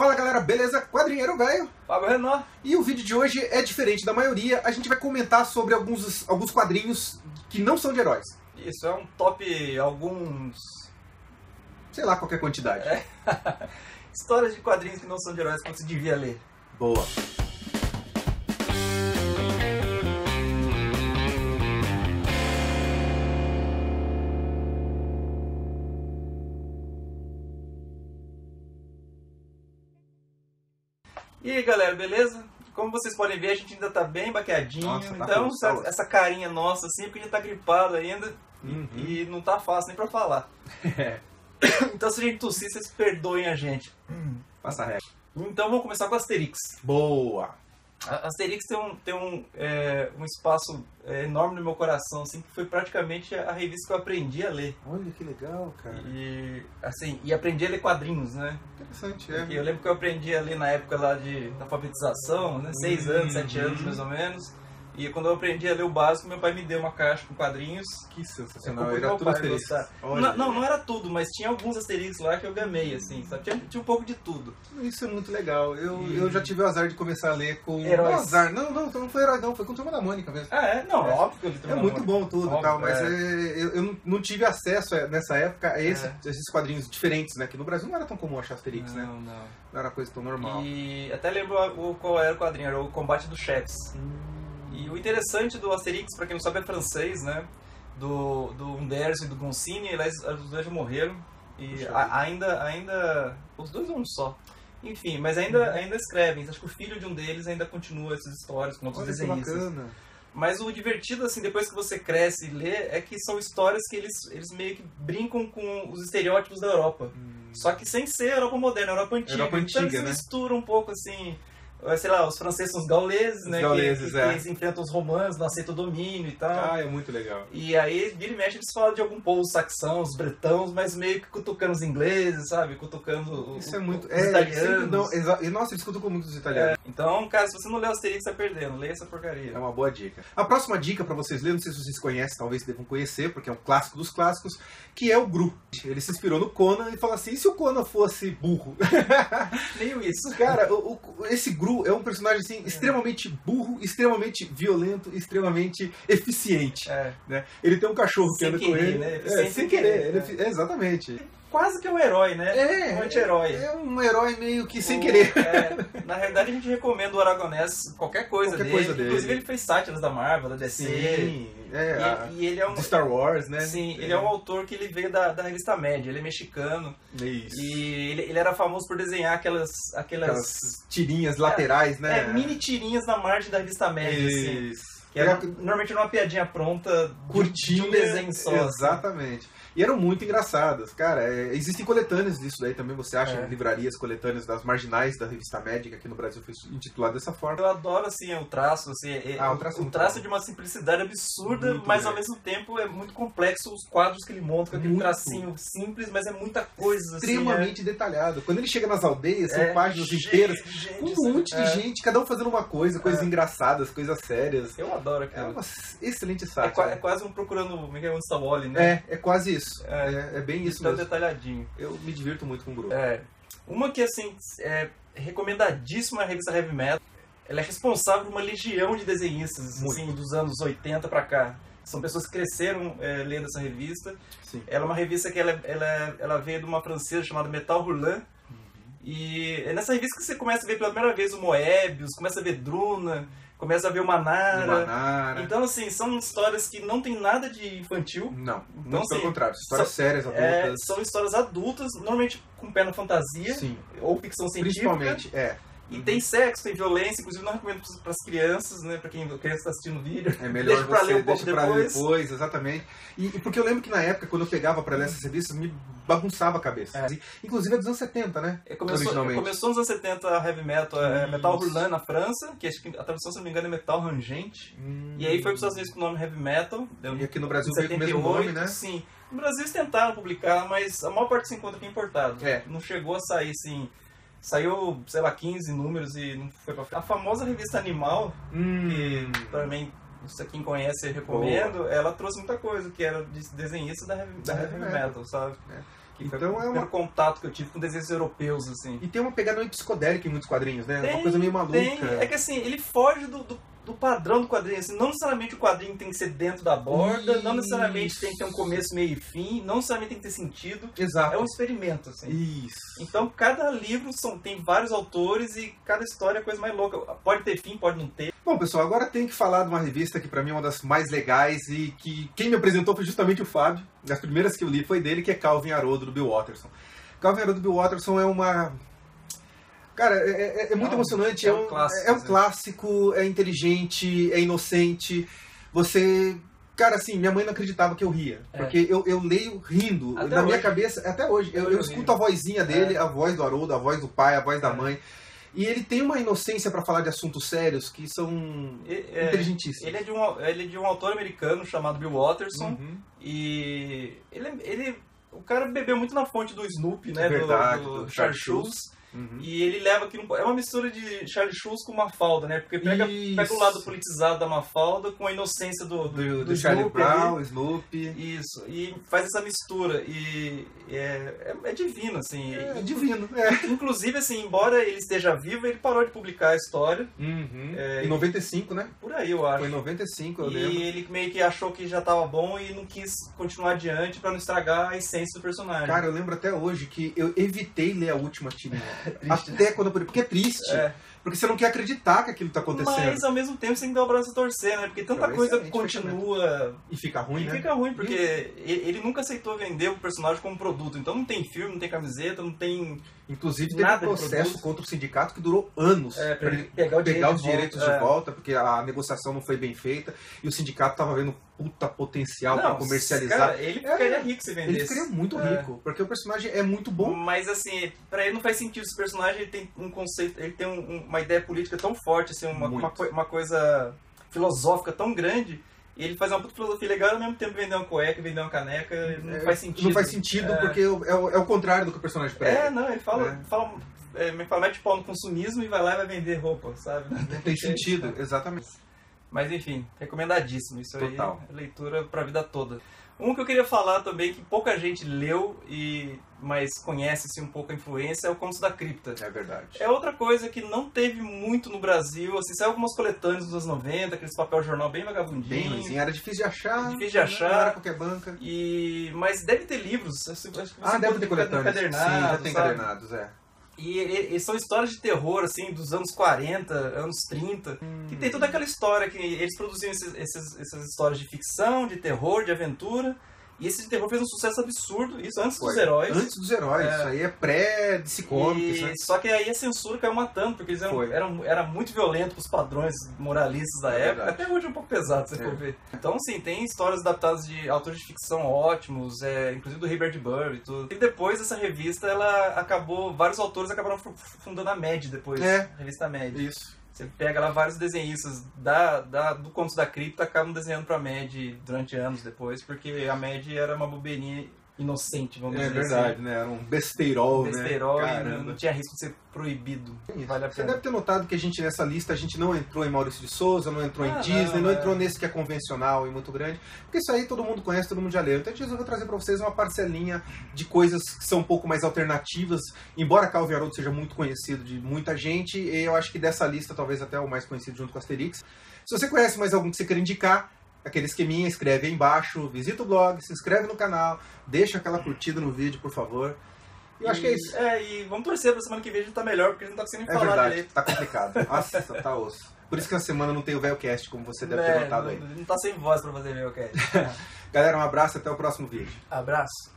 Fala galera, beleza? Quadrinheiro velho. Fábio Renan. E o vídeo de hoje é diferente da maioria. A gente vai comentar sobre alguns quadrinhos que não são de heróis. Isso, é um top alguns... Sei lá, qualquer quantidade. Histórias de quadrinhos que não são de heróis que você devia ler. Boa. E aí galera, beleza? Como vocês podem ver, a gente ainda tá bem baqueadinho. Nossa, tá então, com essa carinha nossa assim, porque a gente tá gripado ainda e não tá fácil nem pra falar. Então se a gente tossir, vocês perdoem a gente. Passa reto. Então vamos começar com Asterix. Boa. A Asterix tem um espaço enorme no meu coração, assim, que foi praticamente a revista que eu aprendi a ler. Olha que legal, cara. E aprendi a ler quadrinhos, né? Interessante, Porque eu lembro que eu aprendi a ler na época lá da alfabetização, né? 6 anos, 7 anos mais ou menos. E quando eu aprendi a ler o básico, meu pai me deu uma caixa com quadrinhos. Que sensacional, Era tudo Asterix. Não era tudo, mas tinha alguns Asterix lá que eu gamei, assim, sabe? Tinha um pouco de tudo. Isso é muito legal. Eu já tive o azar de começar a ler com... Heróis. Não, azar. Não foi herói não, foi com Turma da Mônica mesmo. Ah, é? Não, óbvio que eu li Turma da muito Mônica. bom tudo e tal, mas é. eu não tive acesso nessa época a esses quadrinhos diferentes, né? Que no Brasil não era tão comum achar Asterix, né? Não era coisa tão normal. E até lembro qual era o quadrinho, era o Combate dos Chefes. E o interessante do Asterix, pra quem não sabe, é francês, né? Do Uderzo e do Gonsini, os dois já morreram. E ainda... Os dois são um só. Enfim, mas ainda escrevem. Acho que o filho de um deles ainda continua essas histórias com outros desenhistas. Bacana. Mas o divertido, assim, depois que você cresce e lê, é que são histórias que eles meio que brincam com os estereótipos da Europa. Só que sem ser Europa moderna, Europa antiga. Então eles misturam um pouco, assim... Sei lá, os franceses são os gauleses, né? Que eles enfrentam os romanos, não aceitam o domínio e tal. Ah, é muito legal. E aí, vira e mexe, eles falam de algum povo saxão, os bretãos, mas meio que cutucando os ingleses, sabe? Cutucando os italianos. Nossa, eles cutucam muito os italianos. Então, cara, se você não lê o Asterix, você tá perdendo. Leia essa porcaria. É uma boa dica. A próxima dica pra vocês lerem, não sei se vocês conhecem, talvez devam conhecer, porque é um clássico dos clássicos, que é o Gru. Ele se inspirou no Conan e falou assim, e se o Conan fosse burro? Meio isso. Cara, esse Gru é um personagem assim, extremamente burro, extremamente violento, extremamente eficiente. Né? Ele tem um cachorro que anda com ele. Né? Sem querer. Exatamente. Quase que é um herói, né? Um anti-herói. É um herói meio que sem querer. Na realidade, a gente recomenda o Aragonés, qualquer coisa dele. Inclusive, ele fez sátiras da Marvel, da DC. Sim. E ele é um... De Star Wars, né? Sim, ele é um autor que ele veio da revista Média, ele é mexicano. Isso. E ele era famoso por desenhar aquelas tirinhas laterais, né? Mini tirinhas na margem da revista Média, assim. Que era normalmente uma piadinha pronta, curtinha, de um desenho só. Exatamente. Assim. E eram muito engraçadas. Cara, existem coletâneas disso daí também, você acha, em livrarias, coletâneas das marginais da revista Médica, aqui no Brasil foi intitulado dessa forma. Eu adoro, assim, o traço, assim, o traço é de uma simplicidade absurda, muito mas ao mesmo tempo é muito complexo os quadros que ele monta, com aquele tracinho simples, mas é muita coisa, extremamente detalhado. Quando ele chega nas aldeias, são páginas inteiras, com um monte de gente, cada um fazendo uma coisa, coisas engraçadas, coisas sérias. Eu adoro aquilo. É uma excelente sátira. É quase um procurando onde está o Wally, né? É quase isso. É bem isso mesmo. Detalhadinho. Eu me divirto muito com o grupo. Uma que, assim, é recomendadíssima, é a revista Heavy Metal. Ela é responsável por uma legião de desenhistas, assim, dos anos 80 pra cá. São pessoas que cresceram lendo essa revista. Sim. Ela é uma revista que ela veio de uma francesa chamada Metal Hurlant. E é nessa revista que você começa a ver pela primeira vez o Moebius, começa a ver Druna, começa a ver o Manara. Então, assim, são histórias que não tem nada de infantil. Não, então, muito pelo contrário. Histórias sérias, adultas. São histórias adultas, normalmente com pé na fantasia. Sim. Ou ficção científica. Principalmente, E tem sexo, tem violência, inclusive não recomendo para as crianças, né? Para quem criança está assistindo o vídeo. É melhor deixa para ler um pouco depois, exatamente. E porque eu lembro que na época, quando eu pegava para ler essas revistas, me bagunçava a cabeça. Inclusive é dos anos 70, né? Começou nos anos 70 a Heavy Metal, Metal Hurlant na França, que acho que a tradução, se não me engano, é Metal Rangente. E aí foi para os Estados Unidos com o nome Heavy Metal. E aqui no Brasil veio com o mesmo nome, né? Sim. No Brasil eles tentaram publicar, mas a maior parte se encontra aqui importado. Não chegou a sair, assim... Saiu, sei lá, 15 números e não foi pra frente. A famosa revista Animal, que pra mim, se quem conhece eu recomendo, ela trouxe muita coisa, que era de desenhista da Heavy Metal, sabe? Que foi Então o primeiro contato que eu tive com desenhos europeus, assim. E tem uma pegada meio psicodélica em muitos quadrinhos, né? Uma coisa meio maluca. É que assim, ele foge do padrão do quadrinho. Assim, não necessariamente o quadrinho tem que ser dentro da borda, não necessariamente tem que ter um começo, meio e fim, não necessariamente tem que ter sentido. Exato. É um experimento, assim. Isso. Então, cada livro tem vários autores e cada história é a coisa mais louca. Pode ter fim, pode não ter. Bom, pessoal, agora tem que falar de uma revista que pra mim é uma das mais legais e que quem me apresentou foi justamente o Fábio. Das primeiras que eu li foi dele, que é Calvin Haroldo, do Bill Watterson. Calvin Haroldo do Bill Watterson é uma... Cara, é muito emocionante, é um clássico, é inteligente, é inocente. Você... Cara, assim, minha mãe não acreditava que eu ria. Porque eu leio rindo. Até na hoje. minha cabeça, até hoje. Eu escuto a vozinha dele, a voz do Haroldo, a voz do pai, a voz da mãe. E ele tem uma inocência pra falar de assuntos sérios que são inteligentíssimos. Ele é de um autor americano chamado Bill Watterson. E o cara bebeu muito na fonte do Snoopy, né? Verdade, do Charles Schulz. E ele leva aquilo. É uma mistura de Charles Schulz com Mafalda, né? Porque pega o lado politizado da Mafalda com a inocência do Charlie Snoopy Brown, ali. Snoopy. Isso. E faz essa mistura. E é divino, assim. É divino. Inclusive, assim, embora ele esteja vivo, ele parou de publicar a história. Em 95, né? Por aí, eu acho. Foi em 95, eu lembro. E ele meio que achou que já estava bom e não quis continuar adiante pra não estragar a essência do personagem. Cara, eu lembro até hoje que eu evitei ler a última tirinha. Até quando eu... Porque é triste. Porque você não quer acreditar que aquilo tá acontecendo. Mas ao mesmo tempo você tem que dar o braço a torcer, né? Porque tanta coisa continua... E fica ruim, né? Fica ruim, porque ele nunca aceitou vender o personagem como produto. Então não tem filme, não tem camiseta, não tem... Inclusive teve um processo contra o sindicato que durou anos pra ele pegar os direitos de volta, porque a negociação não foi bem feita e o sindicato tava vendo puta potencial pra comercializar. Cara, ele ficaria rico se vendesse. Ele ficaria muito rico, porque o personagem é muito bom. Mas assim, pra ele não faz sentido. Esse personagem ele tem um conceito, ele tem uma ideia política tão forte, assim, uma coisa filosófica tão grande. E ele faz uma puta filosofia legal e ao mesmo tempo vender uma cueca, vender uma caneca, não faz sentido. Não faz sentido porque é o contrário do que o personagem prega. Ele fala mete pau no consumismo e vai lá e vai vender roupa, sabe? Não tem sentido, exatamente. Mas enfim, recomendadíssimo. Isso Total. Aí é leitura pra vida toda. Um que eu queria falar também, que pouca gente leu, mas conhece-se um pouco a influência, é o Contos da Cripta. É verdade. É outra coisa que não teve muito no Brasil. Assim, saiu algumas coletâneas dos anos 90, aqueles papel jornal bem vagabundinho. Bem ruimzinho, era difícil de achar. Não era qualquer banca. Mas deve ter livros. Acho que você deve ter coletâneas. Sim, já tem encadernados, E são histórias de terror, assim, dos anos 40, anos 30, que tem toda aquela história que eles produziam essas histórias de ficção, de terror, de aventura. E esse de terror fez um sucesso absurdo, isso antes dos heróis. Antes dos heróis, isso aí é pré-DC Comics, né? Só que aí a censura caiu matando, porque eles era muito violento pros padrões moralistas da época. Verdade. Até hoje é um pouco pesado, se você for ver. Então, assim, tem histórias adaptadas de autores de ficção ótimos, inclusive do Ray Bradbury e tudo. E depois essa revista, vários autores acabaram fundando a Mad depois. A revista Mad. Isso. Você pega lá vários desenhistas do Contos da Cripta, acabam desenhando pra Mad durante anos depois, porque a Mad era uma bobeirinha inocente, vamos dizer assim. É verdade, né? Era um besteirol, né? E não tinha risco de ser proibido. Vale a pena. Você deve ter notado que nessa lista, a gente não entrou em Maurício de Souza, não entrou em Disney, não entrou nesse que é convencional e muito grande, porque isso aí todo mundo conhece, todo mundo já leu. Então a gente resolveu trazer pra vocês uma parcelinha de coisas que são um pouco mais alternativas, embora Calvin Haroldo seja muito conhecido de muita gente, eu acho que dessa lista talvez até o mais conhecido junto com Asterix. Se você conhece mais algum que você quer indicar, aquele esqueminha, escreve aí embaixo, visita o blog, se inscreve no canal, deixa aquela curtida no vídeo, por favor. Eu acho que é isso. E vamos torcer pra semana que vem a gente tá melhor, porque a gente não tá conseguindo falar verdade, direito. Tá complicado. Nossa, tá osso. Por isso que na semana não tem o Velcast, como você deve ter notado aí. Não tá sem voz pra fazer Velcast. Galera, um abraço, até o próximo vídeo. Abraço.